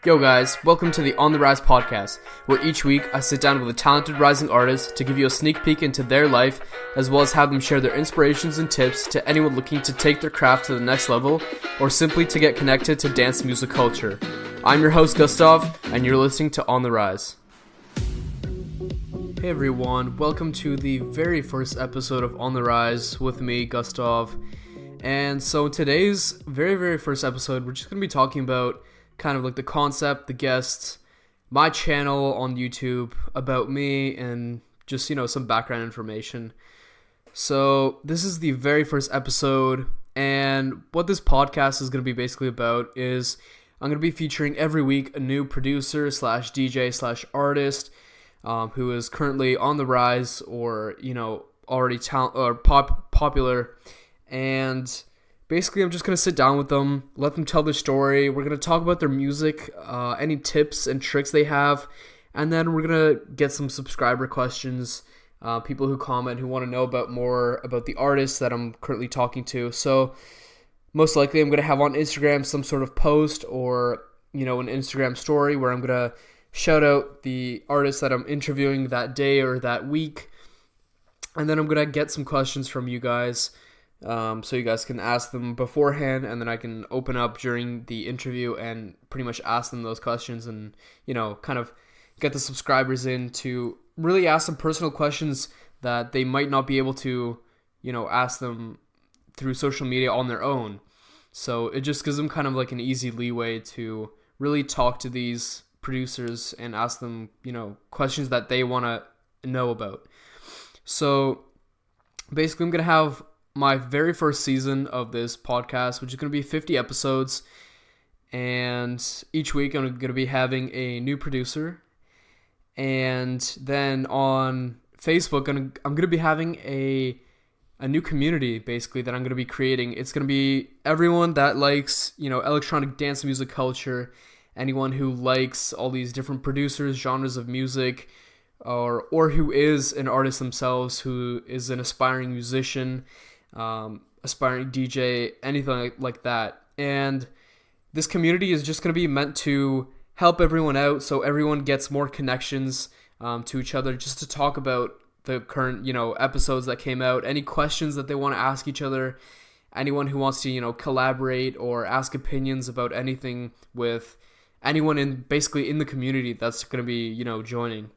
Yo guys, welcome to the On the Rise podcast, where each week I sit down with a talented rising artist to give you a sneak peek into their life, as well as have them share their inspirations and tips to anyone looking to take their craft to the next level, or simply to get connected to dance music culture. I'm your host Gustav, and you're listening to On the Rise. Hey everyone, welcome to the very first episode of On the Rise with me, Gustav. And so today's very first episode, we're just going to be talking about kind of like the concept, the guests, my channel on YouTube, about me, and just, some background information. So this is the very first episode, and what this podcast is going to be basically about is I'm going to be featuring every week a new producer slash DJ slash artist who is currently on the rise or, already popular. And basically, I'm just going to sit down with them, let them tell their story. We're going to talk about their music, any tips and tricks they have, and then we're going to get some subscriber questions, people who comment, who want to know more about the artists that I'm currently talking to. So most likely I'm going to have on Instagram some sort of post or, an Instagram story where I'm going to shout out the artists that I'm interviewing that day or that week. And then I'm going to get some questions from you guys. So you guys can ask them beforehand, and then I can open up during the interview and pretty much ask them those questions and, kind of get the subscribers in to really ask some personal questions that they might not be able to, ask them through social media on their own. So it just gives them kind of like an easy leeway to really talk to these producers and ask them, questions that they want to know about. So basically I'm going to have my very first season of this podcast, which is going to be 50 episodes, and each week I'm going to be having a new producer, and then on Facebook I'm going to be having a new community basically that I'm going to be creating. It's going to be everyone that likes electronic dance music culture, anyone who likes all these different producers, genres of music, or who is an artist themselves, who is an aspiring musician, aspiring DJ, anything like that. And this community is just going to be meant to help everyone out, so everyone gets more connections to each other, just to talk about the current episodes that came out, any questions that they want to ask each other, anyone who wants to collaborate or ask opinions about anything with anyone in the community that's going to be joining.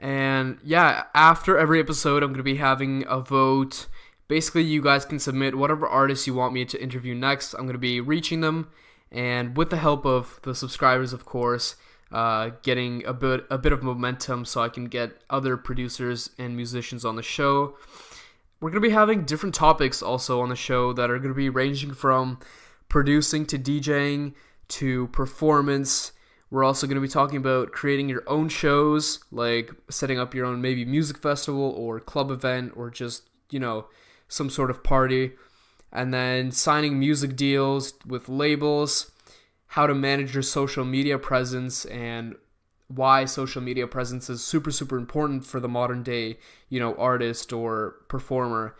And yeah, after every episode I'm going to be having a vote. Basically, you guys can submit whatever artists you want me to interview next. I'm going to be reaching them, and with the help of the subscribers, of course, getting a bit of momentum so I can get other producers and musicians on the show. We're going to be having different topics also on the show that are going to be ranging from producing to DJing to performance. We're also going to be talking about creating your own shows, like setting up your own maybe music festival or club event, or just, some sort of party, and then signing music deals with labels, how to manage your social media presence, and why social media presence is super important for the modern day, artist or performer.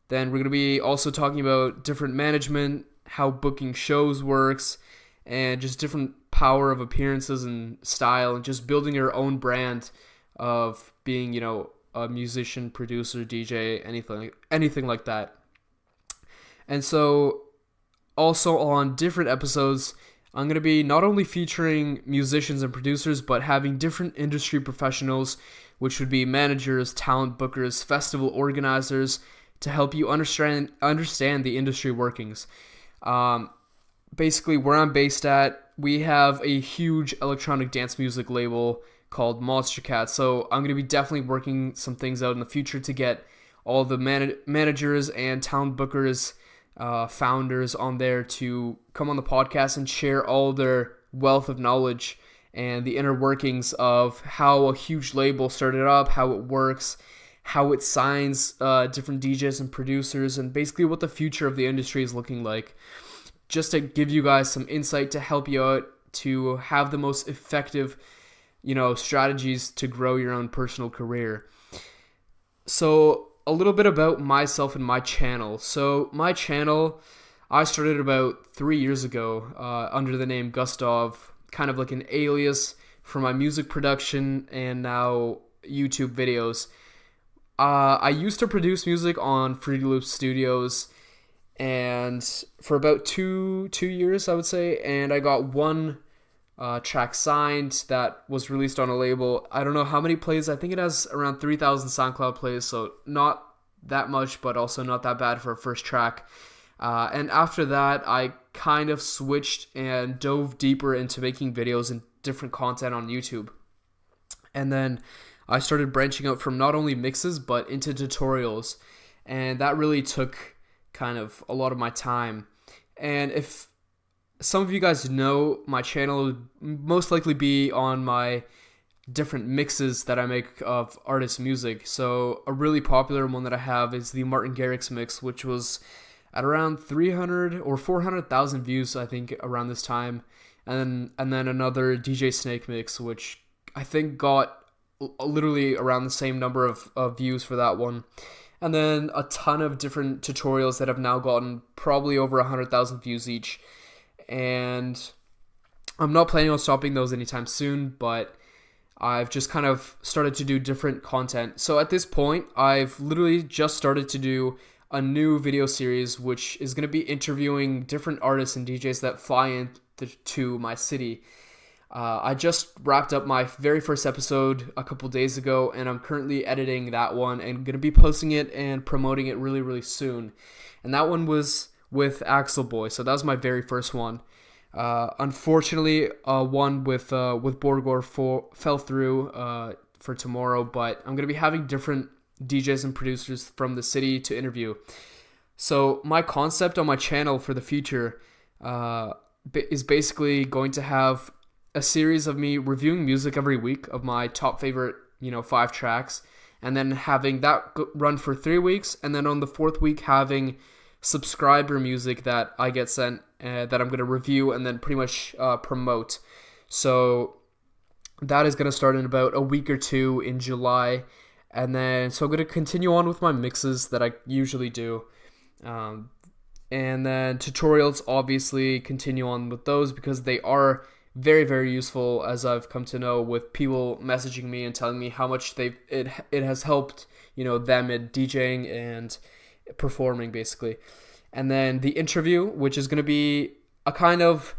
Then we're going to be also talking about different management, how booking shows works, and just different power of appearances and style, and just building your own brand of being, a musician, producer, DJ, anything like that. And so also on different episodes, I'm going to be not only featuring musicians and producers, but having different industry professionals, which would be managers, talent bookers, festival organizers, to help you understand the industry workings. Basically, where I'm based at, we have a huge electronic dance music label called Monster Cat. So I'm going to be definitely working some things out in the future to get all the managers and talent bookers, founders on there to come on the podcast and share all their wealth of knowledge and the inner workings of how a huge label started up, how it works, how it signs different DJs and producers, and basically what the future of the industry is looking like. Just to give you guys some insight to help you out to have the most effective strategies to grow your own personal career. So a little bit about myself and my channel. So my channel, I started about 3 years ago under the name Gustav, kind of like an alias for my music production and now YouTube videos. I used to produce music on Fruity Loop Studios, and for about two years, I would say, and I got one track signed that was released on a label. I don't know how many plays. I think it has around 3,000 SoundCloud plays, so not that much, but also not that bad for a first track. And after that, I kind of switched and dove deeper into making videos and different content on YouTube. And then I started branching out from not only mixes, but into tutorials. And that really took kind of a lot of my time. And if some of you guys know, my channel would most likely be on my different mixes that I make of artist music. So a really popular one that I have is the Martin Garrix mix, which was at around 300 or 400,000 views, I think, around this time. And then another DJ Snake mix, which I think got literally around the same number of views for that one. And then a ton of different tutorials that have now gotten probably over 100,000 views each. And I'm not planning on stopping those anytime soon, but I've just kind of started to do different content. So at this point, I've literally just started to do a new video series, which is going to be interviewing different artists and DJs that fly into my city. I just wrapped up my very first episode a couple days ago, and I'm currently editing that one and going to be posting it and promoting it really, really soon. And that one was with Axel Boy, so that was my very first one. Unfortunately, one with Borgor fell through for tomorrow, but I'm going to be having different DJs and producers from the city to interview. So my concept on my channel for the future is basically going to have a series of me reviewing music every week of my top favorite, 5 tracks, and then having that run for 3 weeks, and then on the 4th week having subscriber music that I get sent that I'm going to review and then pretty much promote. So that is going to start in about a week or two in July, and then so I'm going to continue on with my mixes that I usually do. And then tutorials, obviously, continue on with those because they are very, very useful, as I've come to know, with people messaging me and telling me how much it has helped, them in DJing and performing, basically. And then the interview, which is going to be a kind of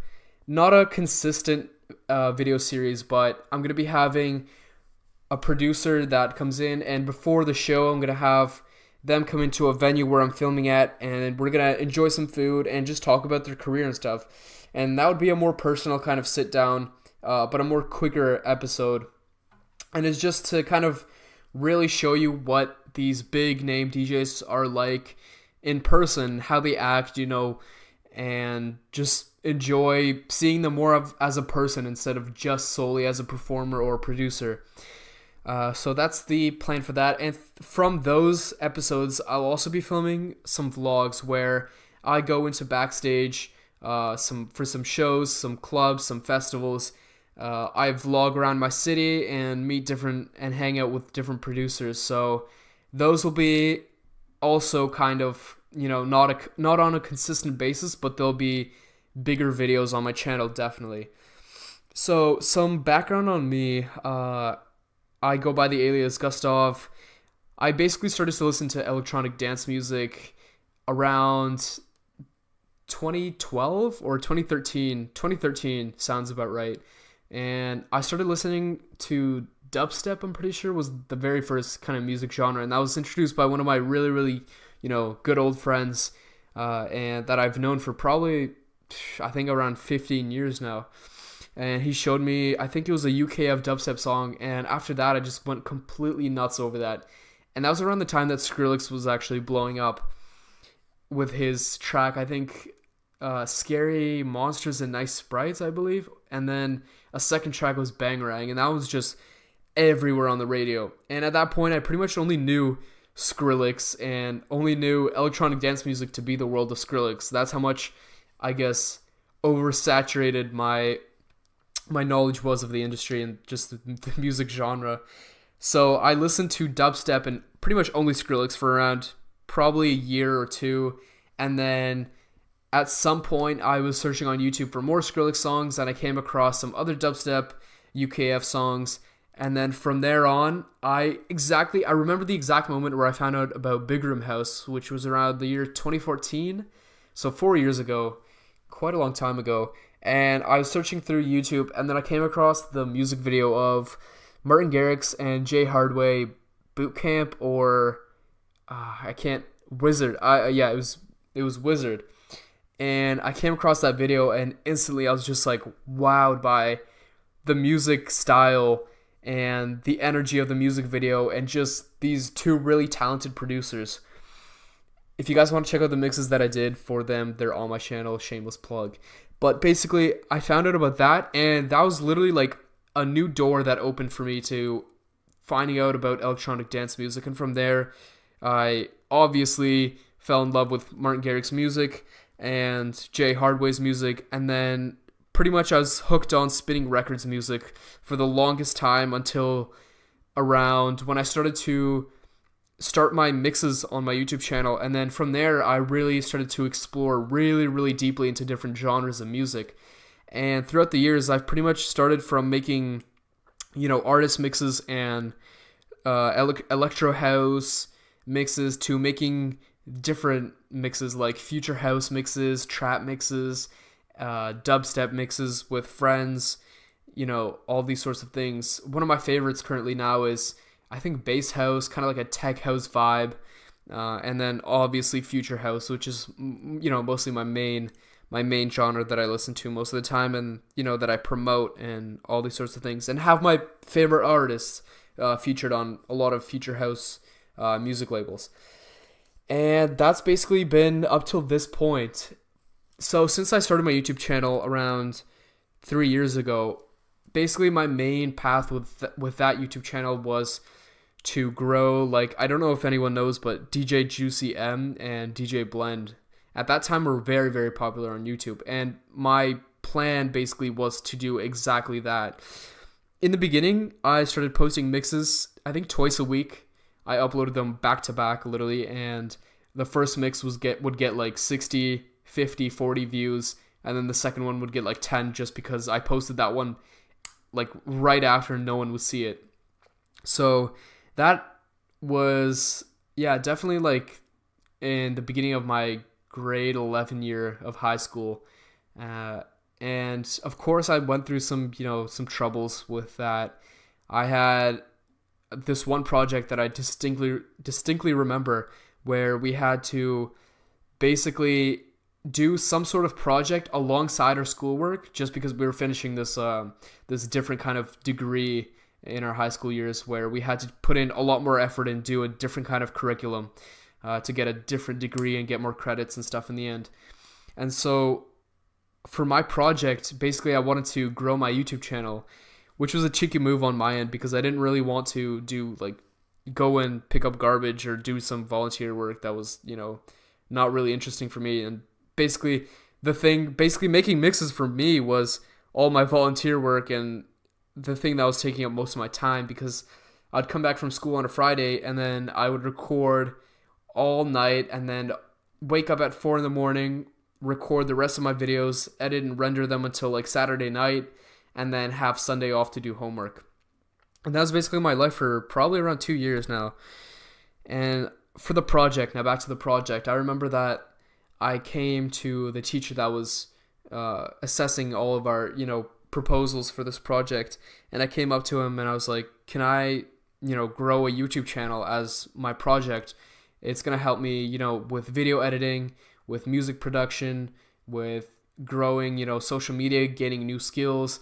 not a consistent video series, but I'm going to be having a producer that comes in, and before the show, I'm going to have them come into a venue where I'm filming at, and we're going to enjoy some food and just talk about their career and stuff. And that would be a more personal kind of sit down, but a more quicker episode. And it's just to kind of really show you what these big name DJs are like in person, how they act, and just enjoy seeing them more as a person instead of just solely as a performer or a producer. So that's the plan for that. And from those episodes, I'll also be filming some vlogs where I go into backstage for some shows, some clubs, some festivals. I vlog around my city and meet different and hang out with different producers. So those will be also kind of, not on a consistent basis, but there'll be bigger videos on my channel, definitely. So some background on me. I go by the alias Gustav. I basically started to listen to electronic dance music around 2012 or 2013. 2013 sounds about right. And I started listening to dubstep, I'm pretty sure, was the very first kind of music genre. And that was introduced by one of my really, really, good old friends, and that I've known for probably, I think, around 15 years now. And he showed me, I think it was a UKF dubstep song. And after that, I just went completely nuts over that. And that was around the time that Skrillex was actually blowing up with his track, I think, Scary Monsters and Nice Sprites, I believe. And then a second track was Bangarang, and that was just everywhere on the radio. And at that point, I pretty much only knew Skrillex and only knew electronic dance music to be the world of Skrillex. That's how much, I guess, oversaturated my knowledge was of the industry and just the music genre. So I listened to dubstep and pretty much only Skrillex for around probably a year or two, and then at some point I was searching on YouTube for more Skrillex songs, and I came across some other dubstep UKF songs. And then from there on, I remember the exact moment where I found out about Big Room House, which was around the year 2014. So 4 years ago, quite a long time ago. And I was searching through YouTube, and then I came across the music video of Martin Garrix and Jay Hardway Boot Camp, or Wizard. It was Wizard. And I came across that video, and instantly I was just like wowed by the music style and the energy of the music video, and just these two really talented producers. If you guys want to check out the mixes that I did for them, they're on my channel, shameless plug. But basically, I found out about that, and that was literally like a new door that opened for me to finding out about electronic dance music. And from there, I obviously fell in love with Martin Garrix's music and Jay Hardway's music, and then pretty much I was hooked on Spinning Records music for the longest time, until around when I started to start my mixes on my YouTube channel. And then from there, I really started to explore really, really deeply into different genres of music. And throughout the years, I've pretty much started from making, artist mixes and electro house mixes, to making different mixes like future house mixes, trap mixes, dubstep mixes with friends, all these sorts of things. One of my favorites currently now is, I think, bass house, kind of like a tech house vibe, and then obviously future house, which is mostly my main genre that I listen to most of the time, and that I promote, and all these sorts of things, and have my favorite artists featured on a lot of future house music labels. And that's basically been up till this point. So since I started my YouTube channel around 3 years ago, basically my main path with that YouTube channel was to grow, like, I don't know if anyone knows, but DJ Juicy M and DJ Blend at that time were very, very popular on YouTube. And my plan basically was to do exactly that. In the beginning, I started posting mixes, I think twice a week. I uploaded them back to back, literally, and the first mix would get like 60, 50, 40 views, and then the second one would get like 10, just because I posted that one like right after no one would see it. So that was, definitely like in the beginning of my grade 11 year of high school. And of course I went through some troubles with that. I had this one project that I distinctly remember, where we had to basically do some sort of project alongside our schoolwork, just because we were finishing this different kind of degree in our high school years, where we had to put in a lot more effort and do a different kind of curriculum to get a different degree and get more credits and stuff in the end. And so for my project, basically I wanted to grow my YouTube channel, which was a cheeky move on my end, because I didn't really want to go and pick up garbage or do some volunteer work that was, not really interesting for me. And basically making mixes for me was all my volunteer work, and the thing that was taking up most of my time, because I'd come back from school on a Friday, and then I would record all night, and then wake up at 4 a.m, record the rest of my videos, edit and render them until like Saturday night, and then have Sunday off to do homework. And that was basically my life for probably around 2 years now. And for the project, now back to the project, I remember that I came to the teacher that was assessing all of our, proposals for this project. And I came up to him and I was like, can I, grow a YouTube channel as my project? It's going to help me, with video editing, with music production, with growing, social media, gaining new skills.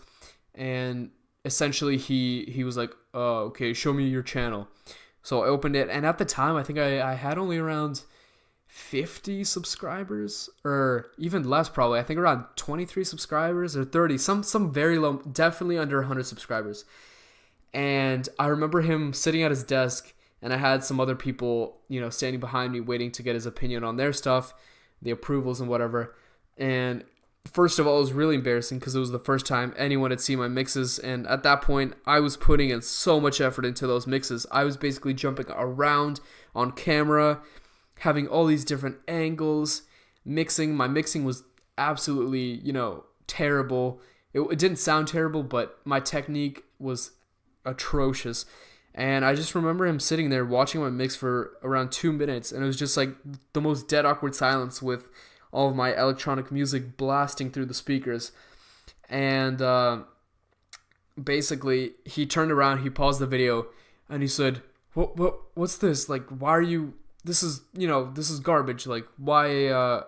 And essentially he was like, oh, okay, show me your channel. So I opened it, and at the time I think I had only around 50 subscribers, or even less probably. I think around 23 subscribers or 30, some very low, definitely under 100 subscribers. And I remember him sitting at his desk, and I had some other people, standing behind me waiting to get his opinion on their stuff, the approvals and whatever. And first of all, it was really embarrassing because it was the first time anyone had seen my mixes, and at that point, I was putting in so much effort into those mixes. I was basically jumping around on camera, having all these different angles, My mixing was absolutely, terrible. It didn't sound terrible, but my technique was atrocious. And I just remember him sitting there watching my mix for around 2 minutes, and it was just like the most dead awkward silence with all of my electronic music blasting through the speakers. And basically, he turned around, he paused the video, and he said, what's this? Like, why are you? This is garbage. Like, why?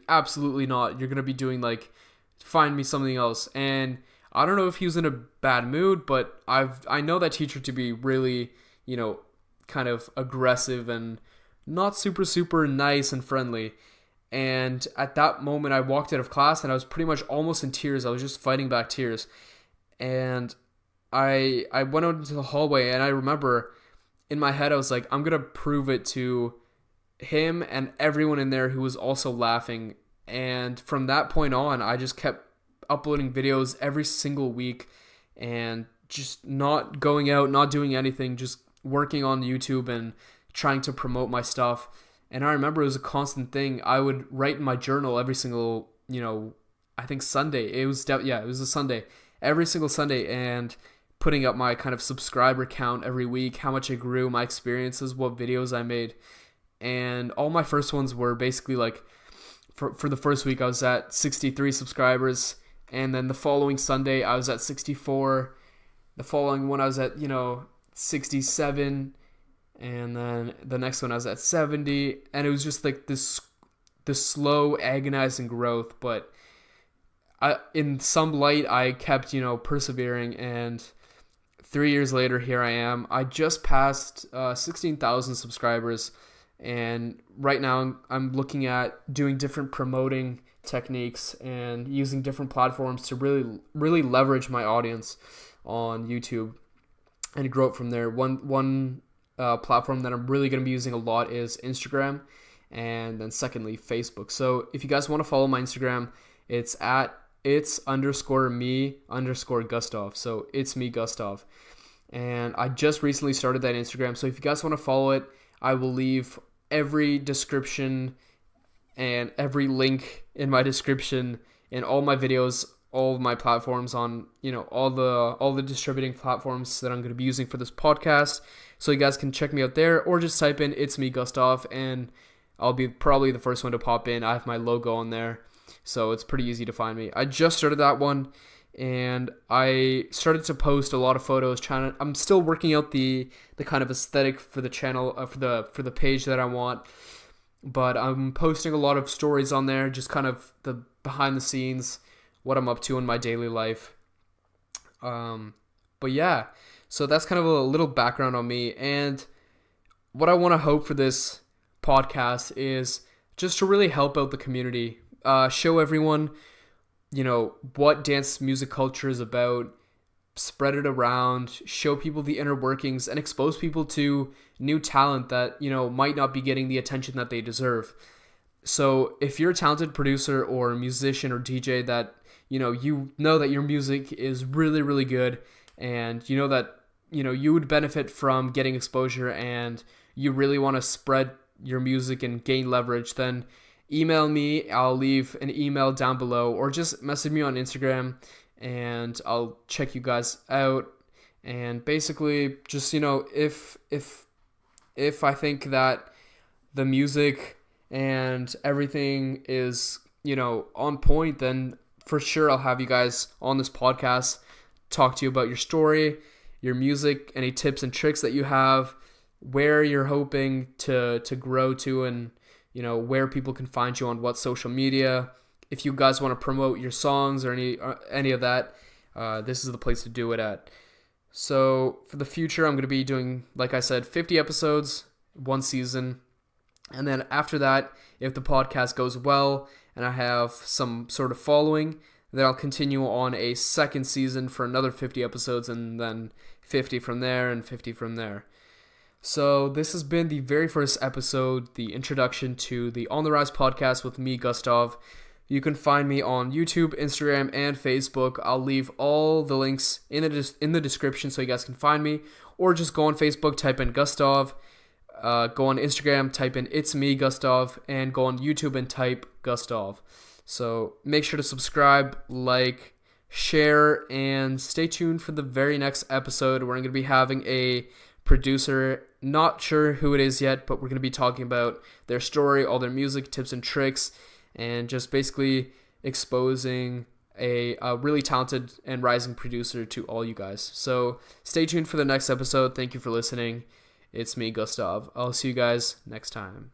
Absolutely not. You're gonna be doing like, find me something else. And I don't know if he was in a bad mood, but I know that teacher to be really, kind of aggressive and not super nice and friendly. And at that moment, I walked out of class and I was pretty much almost in tears. I was just fighting back tears. And I went out into the hallway, and I remember in my head I was like, I'm gonna prove it to him and everyone in there who was also laughing. And from that point on, I just kept uploading videos every single week and just not going out, not doing anything, just working on YouTube and trying to promote my stuff. And I remember it was a constant thing. I would write in my journal every single, I think Sunday. It was a Sunday. Every single Sunday, and putting up my kind of subscriber count every week, how much I grew, my experiences, what videos I made. And all my first ones were basically like, for the first week I was at 63 subscribers, and then the following Sunday I was at 64. The following one I was at, 67, and then the next one I was at 70, and it was just like this slow, agonizing growth. But in some light, I kept, persevering, and 3 years later, here I am. I just passed 16,000 subscribers, and right now I'm looking at doing different promoting techniques and using different platforms to really leverage my audience on YouTube and grow it from there. One platform that I'm really going to be using a lot is Instagram, and then secondly Facebook. So if you guys want to follow my Instagram, it's at _me_Gustav. So it's me, Gustav. And I just recently started that Instagram. So if you guys want to follow it, I will leave every description and every link in my description in all my videos, all of my platforms on, all the distributing platforms that I'm going to be using for this podcast. So you guys can check me out there, or just type in "It's me, Gustav," and I'll be probably the first one to pop in. I have my logo on there, so it's pretty easy to find me. I just started that one, and I started to post a lot of photos. I'm still working out the kind of aesthetic for the channel, for the page that I want. But I'm posting a lot of stories on there, just kind of the behind the scenes, what I'm up to in my daily life. But yeah, so that's kind of a little background on me. And what I want to hope for this podcast is just to really help out the community, show everyone, what dance music culture is about, spread it around, show people the inner workings, and expose people to new talent that, might not be getting the attention that they deserve. So if you're a talented producer or musician or DJ that, you know that your music is really, really good, and you know that, you would benefit from getting exposure, and you really want to spread your music and gain leverage, then email me. I'll leave an email down below, or just message me on Instagram, and I'll check you guys out. And basically, just, if I think that the music and everything is, on point, then for sure I'll have you guys on this podcast, talk to you about your story, your music, any tips and tricks that you have, where you're hoping to grow to, and where people can find you on what social media. If you guys want to promote your songs or any of that, this is the place to do it at. So for the future, I'm going to be doing, like I said, 50 episodes, one season. And then after that, if the podcast goes well and I have some sort of following, then I'll continue on a second season for another 50 episodes, and then 50 from there and 50 from there. So this has been the very first episode, the introduction to the On The Rise podcast with me, Gustav. You can find me on YouTube, Instagram, and Facebook. I'll leave all the links in the description so you guys can find me, or just go on Facebook, type in Gustav. go on Instagram, type in "It's me, Gustav," and go on YouTube and type Gustav. So make sure to subscribe, like, share, and stay tuned for the very next episode. We're going to be having a producer. Not sure who it is yet, but we're going to be talking about their story, all their music, tips and tricks, and just basically exposing a really talented and rising producer to all you guys. So stay tuned for the next episode. Thank you for listening. It's me, Gustav. I'll see you guys next time.